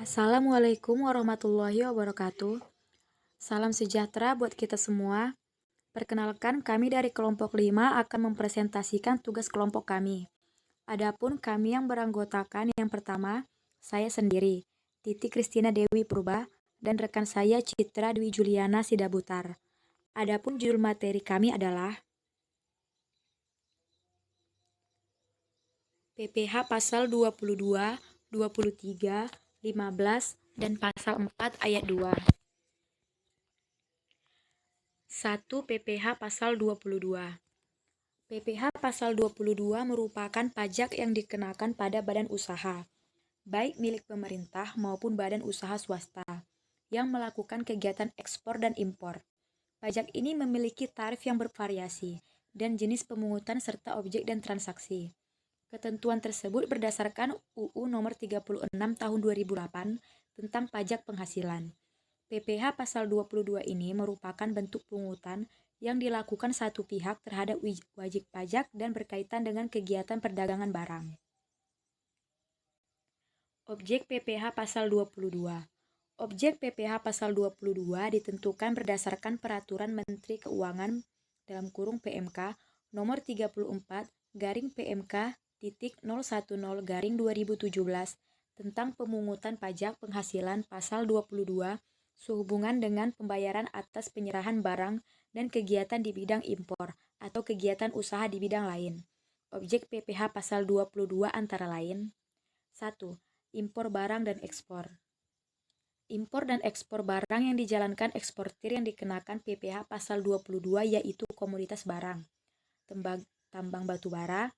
Assalamualaikum warahmatullahi wabarakatuh. Salam sejahtera buat kita semua. Perkenalkan, kami dari kelompok 5 akan mempresentasikan tugas kelompok kami. Adapun kami yang beranggotakan yang pertama, saya sendiri, Titi Kristina Dewi Purba, dan rekan saya Citra Dwi Juliana Sidabutar. Adapun judul materi kami adalah PPH Pasal 22, 23, 15, dan Pasal 4 Ayat 2. 1. PPH Pasal 22. PPH Pasal 22 merupakan pajak yang dikenakan pada badan usaha, baik milik pemerintah maupun badan usaha swasta, yang melakukan kegiatan ekspor dan impor. Pajak ini memiliki tarif yang bervariasi, dan jenis pemungutan serta objek dan transaksi. Ketentuan tersebut berdasarkan UU Nomor 36 Tahun 2008 tentang pajak penghasilan. PPH Pasal 22 ini merupakan bentuk pungutan yang dilakukan satu pihak terhadap wajib pajak dan berkaitan dengan kegiatan perdagangan barang. Objek PPH Pasal 22. Objek PPH Pasal 22 ditentukan berdasarkan Peraturan Menteri Keuangan (PMK) Nomor 34/PMK.010/2017 tentang pemungutan pajak penghasilan Pasal 22 sehubungan dengan pembayaran atas penyerahan barang dan kegiatan di bidang impor atau kegiatan usaha di bidang lain. Objek PPH Pasal 22 antara lain: 1. Impor barang dan ekspor. Impor dan ekspor barang yang dijalankan eksportir yang dikenakan PPH Pasal 22 yaitu komoditas barang, tambang batu bara,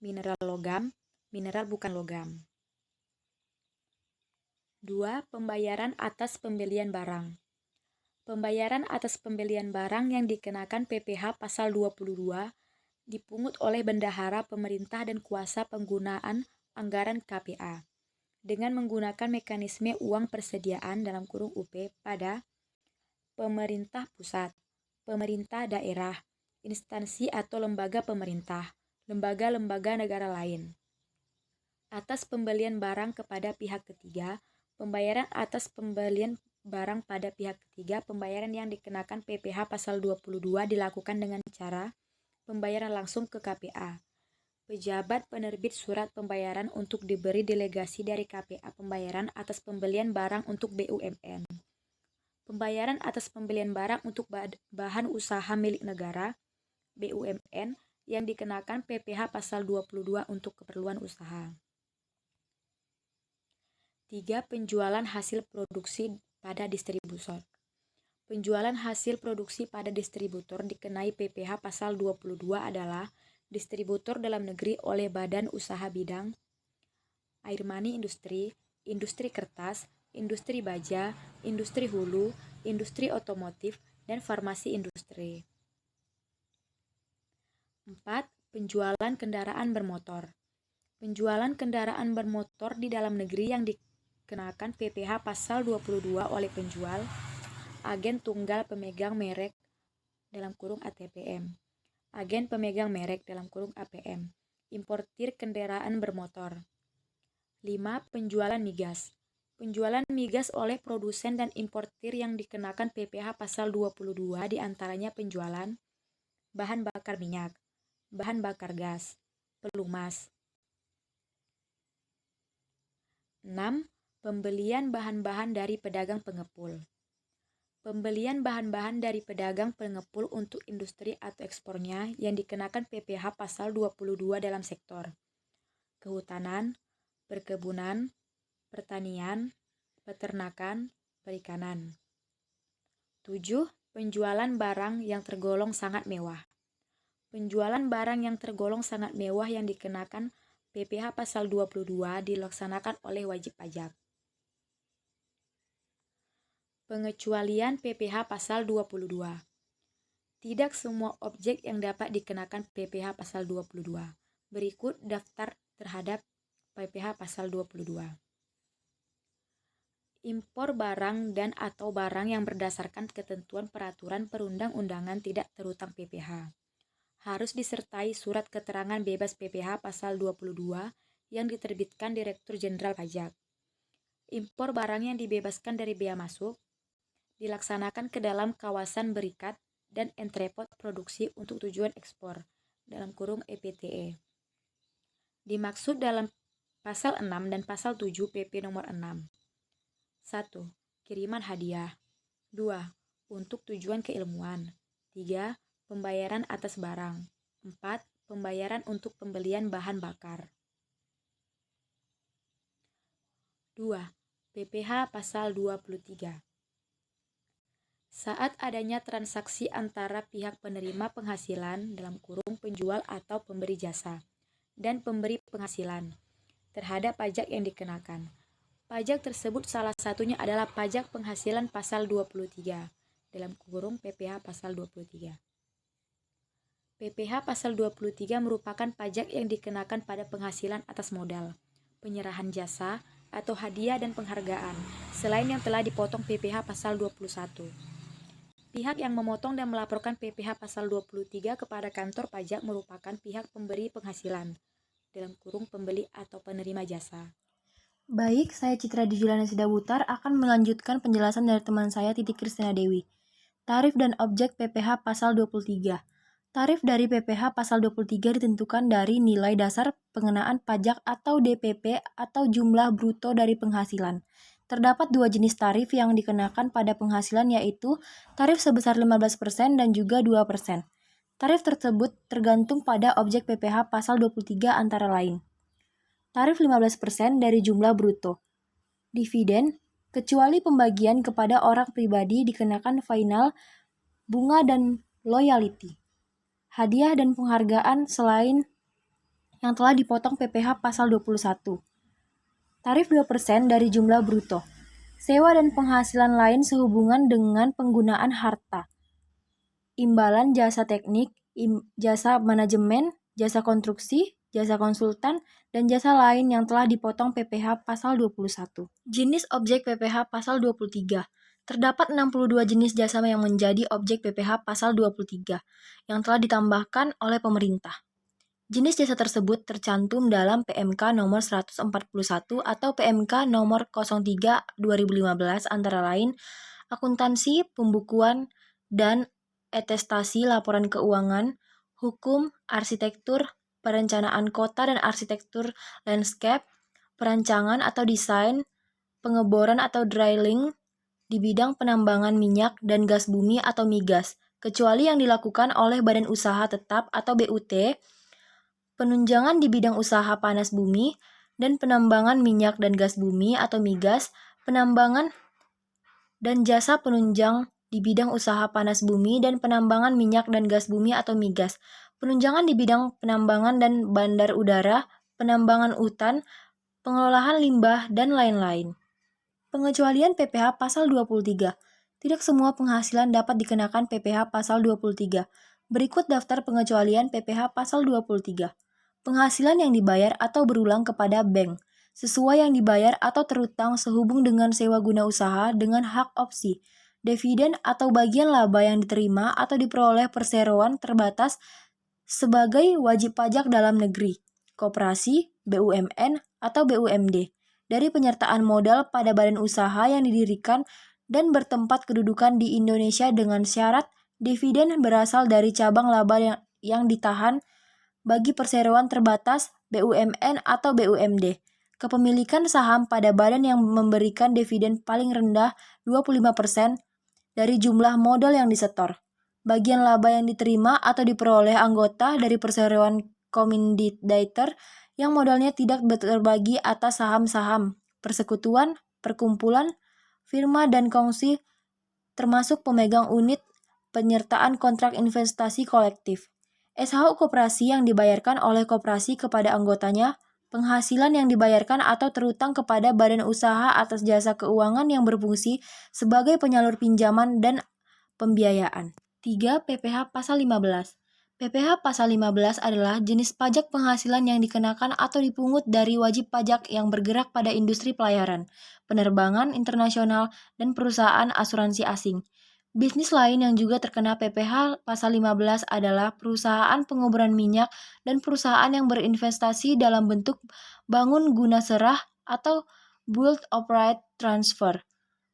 mineral logam, mineral bukan logam. 2. Pembayaran atas pembelian barang. Pembayaran atas pembelian barang yang dikenakan PPH Pasal 22 dipungut oleh bendahara pemerintah dan kuasa penggunaan anggaran KPA dengan menggunakan mekanisme uang persediaan (UP) pada pemerintah pusat, pemerintah daerah, instansi atau lembaga pemerintah, lembaga-lembaga negara lain. Atas pembelian barang kepada pihak ketiga, pembayaran atas pembelian barang pada pihak ketiga, pembayaran yang dikenakan PPH Pasal 22 dilakukan dengan cara pembayaran langsung ke KPA, pejabat penerbit surat pembayaran untuk diberi delegasi dari KPA pembayaran atas pembelian barang untuk BUMN. Pembayaran atas pembelian barang untuk bahan usaha milik negara, BUMN, yang dikenakan PPH Pasal 22 untuk keperluan usaha. 3. Penjualan hasil produksi pada distributor. Penjualan hasil produksi pada distributor dikenai PPH Pasal 22 adalah distributor dalam negeri oleh badan usaha bidang air mani industri, industri kertas, industri baja, industri hulu, industri otomotif, dan farmasi industri. 4. Penjualan kendaraan bermotor. Penjualan kendaraan bermotor di dalam negeri yang dikenakan PPH Pasal 22 oleh penjual, agen tunggal pemegang merek (ATPM), agen pemegang merek (APM), importir kendaraan bermotor. 5. Penjualan migas. Penjualan migas oleh produsen dan importir yang dikenakan PPH Pasal 22 diantaranya penjualan bahan bakar minyak, bahan bakar gas, pelumas. 6. Pembelian bahan-bahan dari pedagang pengepul. Pembelian bahan-bahan dari pedagang pengepul untuk industri atau ekspornya yang dikenakan PPH Pasal 22 dalam sektor kehutanan, perkebunan, pertanian, peternakan, perikanan. 7. Penjualan barang yang tergolong sangat mewah. Penjualan barang yang tergolong sangat mewah yang dikenakan PPH Pasal 22 dilaksanakan oleh wajib pajak. Pengecualian PPH Pasal 22. Tidak semua objek yang dapat dikenakan PPH Pasal 22. Berikut daftar terhadap PPH Pasal 22. Impor barang dan atau barang yang berdasarkan ketentuan peraturan perundang-undangan tidak terhutang PPH. Harus disertai surat keterangan bebas PPH Pasal 22 yang diterbitkan Direktur Jenderal Pajak. Impor barang yang dibebaskan dari bea masuk dilaksanakan ke dalam kawasan berikat dan entrepot produksi untuk tujuan ekspor (EPTE). Dimaksud dalam Pasal 6 dan Pasal 7 PP nomor 6. 1. Kiriman hadiah. 2. Untuk tujuan keilmuan. 3. Pembayaran atas barang. 4. Pembayaran untuk pembelian bahan bakar. 2. PPh Pasal 23. Saat adanya transaksi antara pihak penerima penghasilan (penjual atau pemberi jasa) dan pemberi penghasilan terhadap pajak yang dikenakan. Pajak tersebut salah satunya adalah pajak penghasilan Pasal 23 (PPh Pasal 23). PPh Pasal 23 merupakan pajak yang dikenakan pada penghasilan atas modal, penyerahan jasa, atau hadiah dan penghargaan, selain yang telah dipotong PPh Pasal 21. Pihak yang memotong dan melaporkan PPh Pasal 23 kepada kantor pajak merupakan pihak pemberi penghasilan (pembeli atau penerima jasa). Baik, saya Citra Dijulana Sidabutar akan melanjutkan penjelasan dari teman saya Titi Kristina Dewi. Tarif dan objek PPh Pasal 23. Tarif dari PPh Pasal 23 ditentukan dari nilai dasar pengenaan pajak atau DPP atau jumlah bruto dari penghasilan. Terdapat dua jenis tarif yang dikenakan pada penghasilan, yaitu tarif sebesar 15% dan juga 2%. Tarif tersebut tergantung pada objek PPh Pasal 23 antara lain. Tarif 15% dari jumlah bruto. Dividen, kecuali pembagian kepada orang pribadi, dikenakan final, bunga dan loyalty. Hadiah dan penghargaan selain yang telah dipotong PPh Pasal 21. Tarif 2% dari jumlah bruto. Sewa dan penghasilan lain sehubungan dengan penggunaan harta. Imbalan jasa teknik, jasa manajemen, jasa konstruksi, jasa konsultan, dan jasa lain yang telah dipotong PPh Pasal 21. Jenis objek PPh Pasal 23. Terdapat 62 jenis jasa yang menjadi objek PPh Pasal 23 yang telah ditambahkan oleh pemerintah. Jenis jasa tersebut tercantum dalam PMK nomor 141 atau PMK nomor 03/2015, antara lain akuntansi, pembukuan, dan atestasi laporan keuangan, hukum, arsitektur, perencanaan kota dan arsitektur landscape, perancangan atau desain, pengeboran atau drilling di bidang penambangan minyak dan gas bumi atau migas, kecuali yang dilakukan oleh Badan Usaha Tetap atau BUT, penunjangan di bidang usaha panas bumi dan penambangan minyak dan gas bumi atau migas, penambangan dan jasa penunjang di bidang usaha panas bumi dan penambangan minyak dan gas bumi atau migas, penunjangan di bidang penambangan dan bandar udara, penambangan hutan, pengelolaan limbah, dan lain-lain. Pengecualian PPh Pasal 23. Tidak semua penghasilan dapat dikenakan PPh Pasal 23. Berikut daftar pengecualian PPh Pasal 23. Penghasilan yang dibayar atau berulang kepada bank, sesuai yang dibayar atau terutang sehubung dengan sewa guna usaha dengan hak opsi, dividen atau bagian laba yang diterima atau diperoleh perseroan terbatas sebagai wajib pajak dalam negeri, koperasi, BUMN, atau BUMD, dari penyertaan modal pada badan usaha yang didirikan dan bertempat kedudukan di Indonesia dengan syarat dividen berasal dari cabang laba yang ditahan bagi perseroan terbatas, BUMN atau BUMD. Kepemilikan saham pada badan yang memberikan dividen paling rendah 25% dari jumlah modal yang disetor. Bagian laba yang diterima atau diperoleh anggota dari perseroan kominditator yang modalnya tidak terbagi atas saham-saham, persekutuan, perkumpulan, firma dan kongsi, termasuk pemegang unit penyertaan kontrak investasi kolektif. SHU koperasi yang dibayarkan oleh koperasi kepada anggotanya, penghasilan yang dibayarkan atau terutang kepada badan usaha atas jasa keuangan yang berfungsi sebagai penyalur pinjaman dan pembiayaan. 3. PPh Pasal 15. PPh Pasal 15 adalah jenis pajak penghasilan yang dikenakan atau dipungut dari wajib pajak yang bergerak pada industri pelayaran, penerbangan internasional, dan perusahaan asuransi asing. Bisnis lain yang juga terkena PPh Pasal 15 adalah perusahaan penguburan minyak dan perusahaan yang berinvestasi dalam bentuk bangun guna serah atau Build, Operate, Transfer,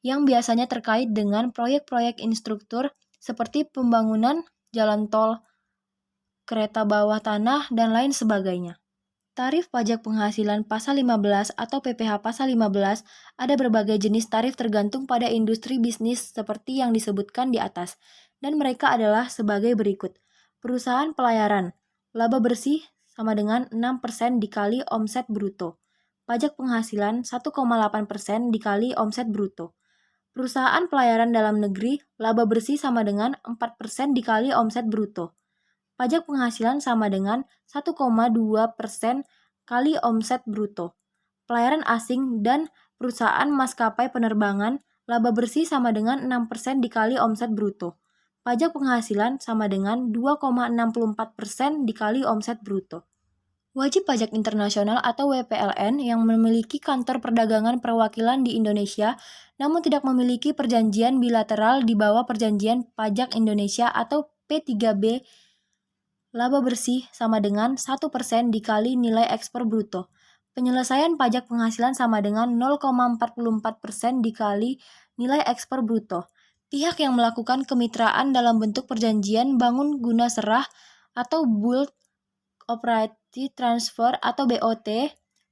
yang biasanya terkait dengan proyek-proyek infrastruktur seperti pembangunan jalan tol, kereta bawah tanah, dan lain sebagainya. Tarif pajak penghasilan pasal 15 atau PPh pasal 15 ada berbagai jenis tarif tergantung pada industri bisnis seperti yang disebutkan di atas, dan mereka adalah sebagai berikut. Perusahaan pelayaran, laba bersih sama dengan 6% dikali omset bruto. Pajak penghasilan 1,8% dikali omset bruto. Perusahaan pelayaran dalam negeri, laba bersih sama dengan 4% dikali omset bruto. Pajak penghasilan sama dengan 1,2% kali omset bruto. Pelayaran asing dan perusahaan maskapai penerbangan, laba bersih sama dengan 6% dikali omset bruto. Pajak penghasilan sama dengan 2,64% dikali omset bruto. Wajib pajak internasional atau WPLN yang memiliki kantor perdagangan perwakilan di Indonesia namun tidak memiliki perjanjian bilateral di bawah Perjanjian Pajak Indonesia atau P3B, laba bersih sama dengan 1% dikali nilai ekspor bruto. Penyelesaian pajak penghasilan sama dengan 0,44% dikali nilai ekspor bruto. Pihak yang melakukan kemitraan dalam bentuk perjanjian bangun guna serah atau Build, Operate, Transfer atau BOT,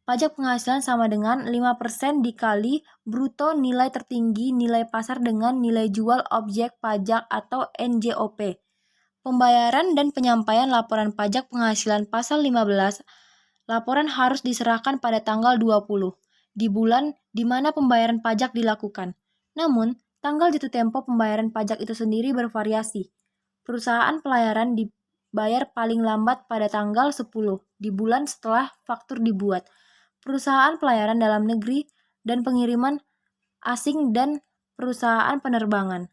pajak penghasilan sama dengan 5% dikali bruto nilai tertinggi nilai pasar dengan nilai jual objek pajak atau NJOP. Pembayaran dan penyampaian laporan pajak penghasilan pasal 15. Laporan harus diserahkan pada tanggal 20 di bulan di mana pembayaran pajak dilakukan. Namun, tanggal jatuh tempo pembayaran pajak itu sendiri bervariasi. Perusahaan pelayaran dibayar paling lambat pada tanggal 10 di bulan setelah faktur dibuat. Perusahaan pelayaran dalam negeri dan pengiriman asing dan perusahaan penerbangan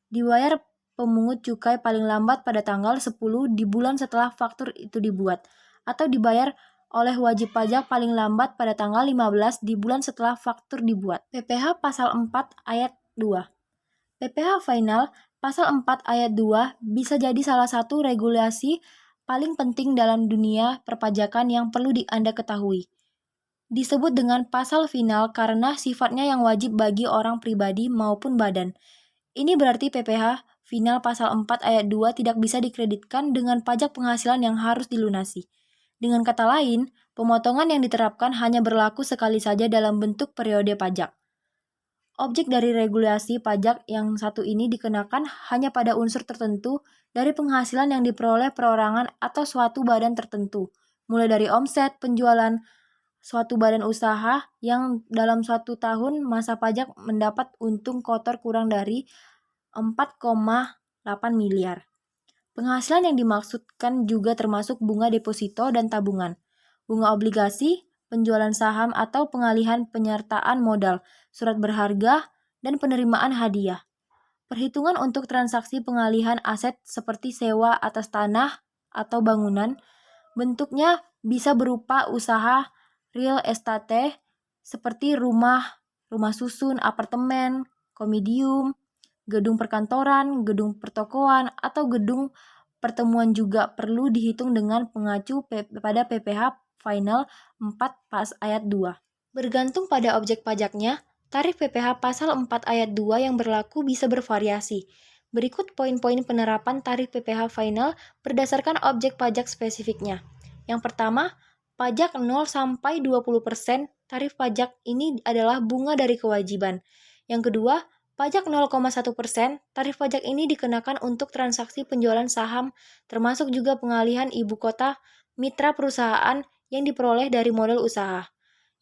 dibayar pemungut cukai paling lambat pada tanggal 10 di bulan setelah faktur itu dibuat, atau dibayar oleh wajib pajak paling lambat pada tanggal 15 di bulan setelah faktur dibuat. PPh pasal 4 ayat 2. PPh final pasal 4 ayat 2 bisa jadi salah satu regulasi paling penting dalam dunia perpajakan yang perlu Anda ketahui. Disebut dengan pasal final karena sifatnya yang wajib bagi orang pribadi maupun badan. Ini berarti PPh final pasal 4 ayat 2 tidak bisa dikreditkan dengan pajak penghasilan yang harus dilunasi. Dengan kata lain, pemotongan yang diterapkan hanya berlaku sekali saja dalam bentuk periode pajak. Objek dari regulasi pajak yang satu ini dikenakan hanya pada unsur tertentu dari penghasilan yang diperoleh perorangan atau suatu badan tertentu, mulai dari omset, penjualan, suatu badan usaha yang dalam suatu tahun masa pajak mendapat untung kotor kurang dari 4,8 miliar. Penghasilan yang dimaksudkan juga termasuk bunga deposito dan tabungan, bunga obligasi, penjualan saham atau pengalihan penyertaan modal, surat berharga, dan penerimaan hadiah. Perhitungan untuk transaksi pengalihan aset seperti sewa atas tanah atau bangunan, bentuknya bisa berupa usaha real estate seperti rumah, rumah susun, apartemen, komedium, gedung perkantoran, gedung pertokoan, atau gedung pertemuan juga perlu dihitung dengan mengacu pada PPh final 4 pas ayat 2. Bergantung pada objek pajaknya, tarif PPh pasal 4 ayat 2 yang berlaku bisa bervariasi. Berikut poin-poin penerapan tarif PPh final berdasarkan objek pajak spesifiknya. Yang pertama, pajak 0 sampai 20%, tarif pajak ini adalah bunga dari kewajiban. Yang kedua, pajak 0,1%, tarif pajak ini dikenakan untuk transaksi penjualan saham, termasuk juga pengalihan ibu kota mitra perusahaan yang diperoleh dari modal usaha.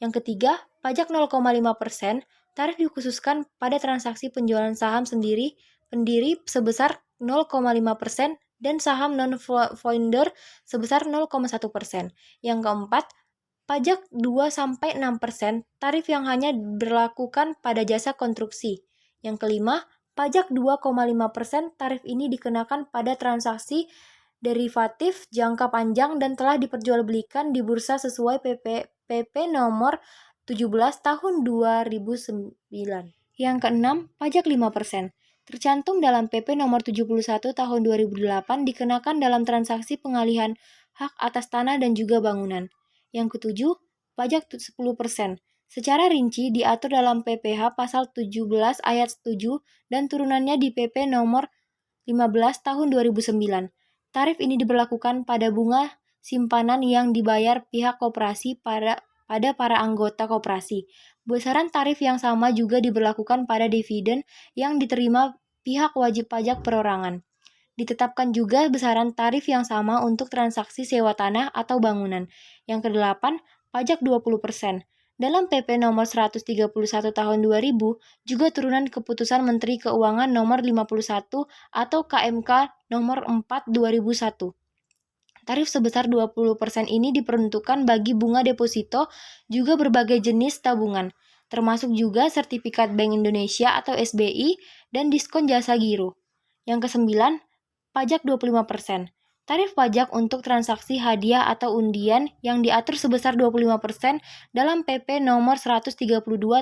Yang ketiga, pajak 0,5%, tarif dikhususkan pada transaksi penjualan saham pendiri sebesar 0,5% dan saham non-founder sebesar 0,1%. Yang keempat, pajak 2-6%, tarif yang hanya berlakukan pada jasa konstruksi. Yang kelima, pajak 2,5%, tarif ini dikenakan pada transaksi derivatif jangka panjang dan telah diperjualbelikan di bursa sesuai PP nomor 17 tahun 2009. Yang keenam, pajak 5%. Tercantum dalam PP nomor 71 tahun 2008 dikenakan dalam transaksi pengalihan hak atas tanah dan juga bangunan. Yang ketujuh, pajak 10%. Secara rinci diatur dalam PPh pasal 17 ayat 7 dan turunannya di PP nomor 15 tahun 2009. Tarif ini diberlakukan pada bunga simpanan yang dibayar pihak koperasi pada para anggota koperasi. Besaran tarif yang sama juga diberlakukan pada dividen yang diterima pihak wajib pajak perorangan. Ditetapkan juga besaran tarif yang sama untuk transaksi sewa tanah atau bangunan. Yang kedelapan, pajak 20%. Dalam PP nomor 131 tahun 2000, juga turunan keputusan Menteri Keuangan nomor 51 atau KMK nomor 4 2001. Tarif sebesar 20% ini diperuntukkan bagi bunga deposito juga berbagai jenis tabungan, termasuk juga sertifikat Bank Indonesia atau SBI dan diskon jasa giro. Yang kesembilan, pajak 25%. Tarif pajak untuk transaksi hadiah atau undian yang diatur sebesar 25% dalam PP nomor 132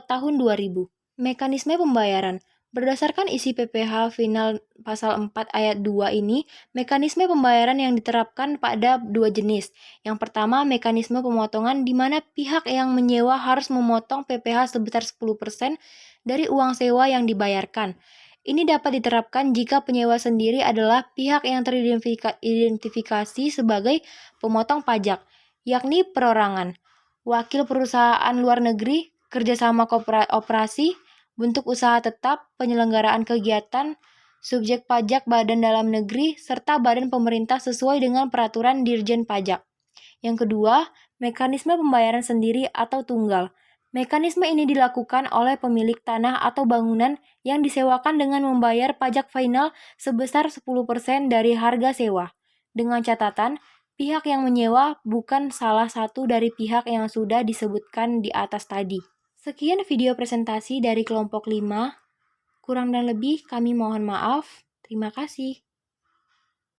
tahun 2000. Mekanisme pembayaran. Berdasarkan isi PPh final pasal 4 ayat 2 ini, mekanisme pembayaran yang diterapkan pada dua jenis. Yang pertama, mekanisme pemotongan di mana pihak yang menyewa harus memotong PPh sebesar 10% dari uang sewa yang dibayarkan. Ini dapat diterapkan jika penyewa sendiri adalah pihak yang teridentifikasi sebagai pemotong pajak, yakni perorangan, wakil perusahaan luar negeri, kerjasama operasi, bentuk usaha tetap, penyelenggaraan kegiatan, subjek pajak badan dalam negeri, serta badan pemerintah sesuai dengan peraturan Dirjen Pajak. Yang kedua, mekanisme pembayaran sendiri atau tunggal. Mekanisme ini dilakukan oleh pemilik tanah atau bangunan yang disewakan dengan membayar pajak final sebesar 10% dari harga sewa. Dengan catatan, pihak yang menyewa bukan salah satu dari pihak yang sudah disebutkan di atas tadi. Sekian video presentasi dari kelompok 5. Kurang dan lebih kami mohon maaf. Terima kasih.